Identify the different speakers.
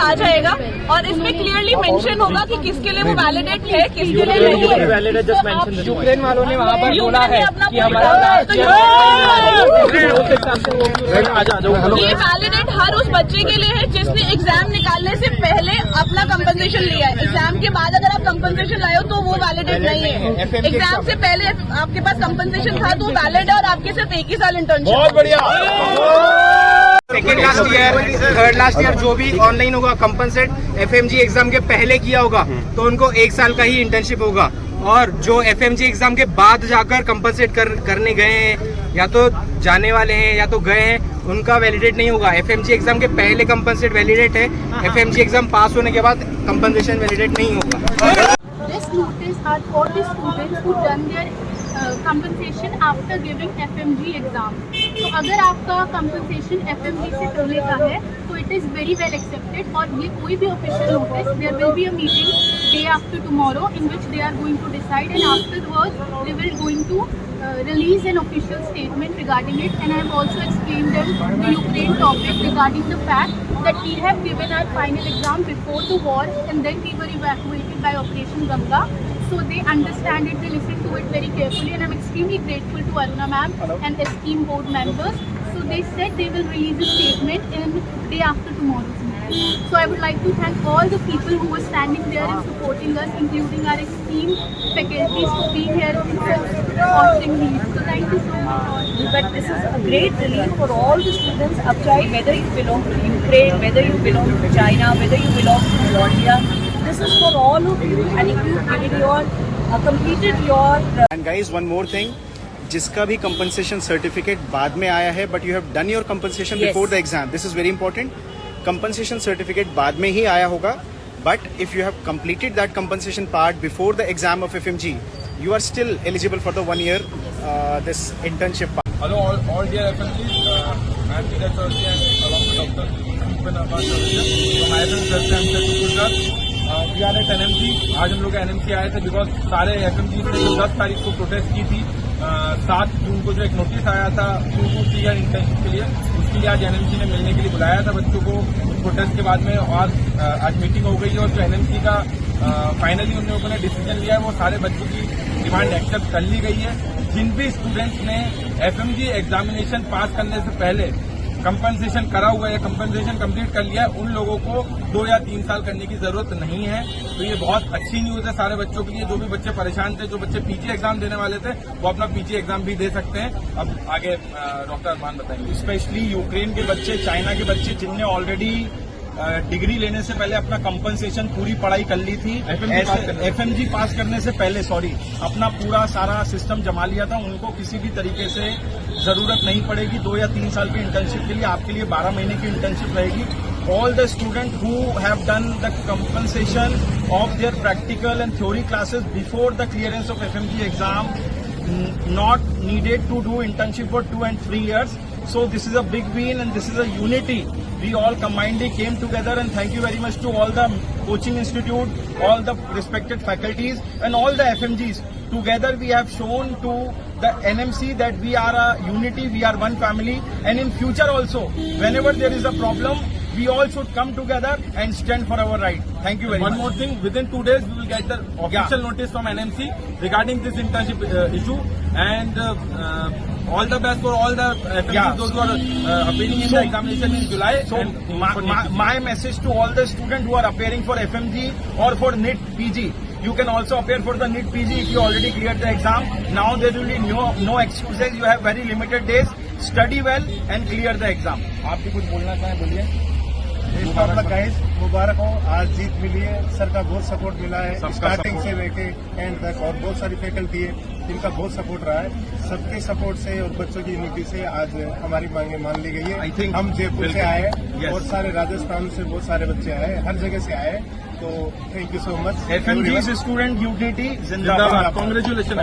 Speaker 1: आ जाएगा और इसमें क्लियरली मेंशन होगा कि किसके लिए वो वैलिडेट है, किसके लिए नहीं है।
Speaker 2: यूक्रेन वालों ने वहाँ पर बोला है कि हमारा
Speaker 1: ये वैलिडेट हर उस बच्चे के लिए है जिसने एग्जाम निकालने से पहले अपना कंपनसेशन लिया है। एग्जाम के बाद अगर आप कंपनसेशन लाए हो तो वो वैलिडेट नहीं है। एग्जाम से पहले आपके पास कंपनसेशन था तो वैलिड है और आपके सिर्फ 1 ही साल इंटर्नशिप।
Speaker 3: बहुत बढ़िया।
Speaker 2: Second last year, third last year जो भी ऑनलाइन होगा कंपनसेट एफएमजी एग्जाम के पहले किया होगा तो उनको 1 साल का ही इंटर्नशिप होगा। और जो एफएमजी एग्जाम के बाद जाकर कंपनसेट करने गए हैं या तो जाने वाले हैं या तो गए हैं उनका वैलिडेट नहीं होगा। एफएमजी एग्जाम के पहले कंपनसेट वैलिडेट है, एफएमजी एग्जाम पास होने के बाद कंपनसेशन वैलिडेट नहीं होगा।
Speaker 4: This notice are for the students who done their compensation after giving FMG exam. तो अगर आपका compensation FMG से पहले का है तो it is very well accepted और ये कोई भी official notice, there will be a meeting day after tomorrow in which they are going to decide and afterwards they will going to release an official statement regarding it. And I have also explained them the Ukraine topic regarding the fact that we have given our final exam before the war and then we were evacuated by Operation Ganga. So they understand it, they listen to it very carefully and I'm extremely grateful to Aruna ma'am and esteemed board members. So they said they will release a statement in day after tomorrow's meeting. So I would like to thank all the people who were standing there and supporting us, including our esteemed faculties for being here and supporting me. So thank you so much.
Speaker 5: But this is a great relief for all the students, upside, whether you belong to Ukraine, whether you belong to China, whether you belong to Georgia. This is for all of you, and if you've given your completed your
Speaker 3: And guys, one more thing. जिसका भी compensation certificate बाद में आया है, but you have done your compensation before the exam. This is very important. Compensation certificate बाद में ही आया होगा, but if you have completed that compensation part before the exam of FMG, you are still eligible for the 1 year this internship part.
Speaker 6: Hello, all dear FMGs. I am Neeraj Chaudhary and along with Dr. Deepan Arman Chaudhary from IFM Gujarat. We are at NMC. आज हम लोग NMC आए थे because सारे FMG ने जो 10 तारीख को प्रोटेस्ट की थी, 7 जून को जो एक नोटिस आया था 2 ईयर इंटर्नशिप के लिए, उसके लिए आज NMC ने मिलने के लिए बुलाया था बच्चों को उस प्रोटेस्ट के बाद में। और आज मीटिंग हो गई है और जो NMC का फाइनली उन लोगों ने डिसीजन लिया है वो सारे बच्चों की डिमांड एक्सेप्ट कर ली गई है। जिन भी स्टूडेंट्स ने FMG एग्जामिनेशन पास करने से पहले कंपनसेशन करा हुआ है या कंपनसेशन कंप्लीट कर लिया है उन लोगों को 2 या 3 साल करने की जरूरत नहीं है। तो ये बहुत अच्छी न्यूज है सारे बच्चों के लिए। जो भी बच्चे परेशान थे, जो बच्चे पीजी एग्जाम देने वाले थे, वो अपना पीजी एग्जाम भी दे सकते हैं। अब आगे डॉक्टर अरमान बताएंगे।
Speaker 7: स्पेशली यूक्रेन के बच्चे, चाइना के बच्चे जिनने ऑलरेडी डिग्री लेने से पहले अपना कंपनसेशन पूरी पढ़ाई कर ली थी, एफएमजी पास करने से पहले अपना पूरा सारा सिस्टम जमा लिया था, उनको किसी भी तरीके से जरूरत नहीं पड़ेगी 2 या 3 साल की इंटर्नशिप के लिए। आपके लिए 12 महीने की इंटर्नशिप रहेगी। All the students who have done the compensation of their practical and theory classes before the clearance of FMG exam not needed to do internship for 2 and 3 years. So this is a big win and this is a unity. We all combinedly came together and thank you very much to all the coaching institute, all the respected faculties and all the FMGs. Together we have shown to the NMC that we are a unity, we are one family, and in future also, whenever there is a problem, we all should come together and stand for our right. Thank you very much.
Speaker 6: One more thing, within 2 days we will get the official notice from NMC regarding this internship issue, and all the best for all the FMGs, those who are appearing in the examination in July.
Speaker 7: So my message to all the students who are appearing for FMG or for NIT PG, you can also appear for the NIT PG if you already cleared the exam. Now there will be no excuses. You have very limited days. Study well and clear the exam.
Speaker 6: आप भी कुछ बोलना चाहें बोलिए।
Speaker 8: Guys मुबारक हो, आज जीत मिली है। Sir का बहुत सपोर्ट मिला है स्टार्टिंग से लेके एंड तक, और बहुत सारी फैकल्टी है जिनका बहुत सपोर्ट रहा है। सबके सपोर्ट से और बच्चों की यूनिटी से आज हमारी मांगे मान ली गई है। हम जयपुर से आए और सारे राजस्थान से बहुत सारे बच्चे आए, हर जगह से आए, तो thank you so much.
Speaker 7: FMG student unity जिंदाबाद।
Speaker 6: कांग्रेचुलेशन।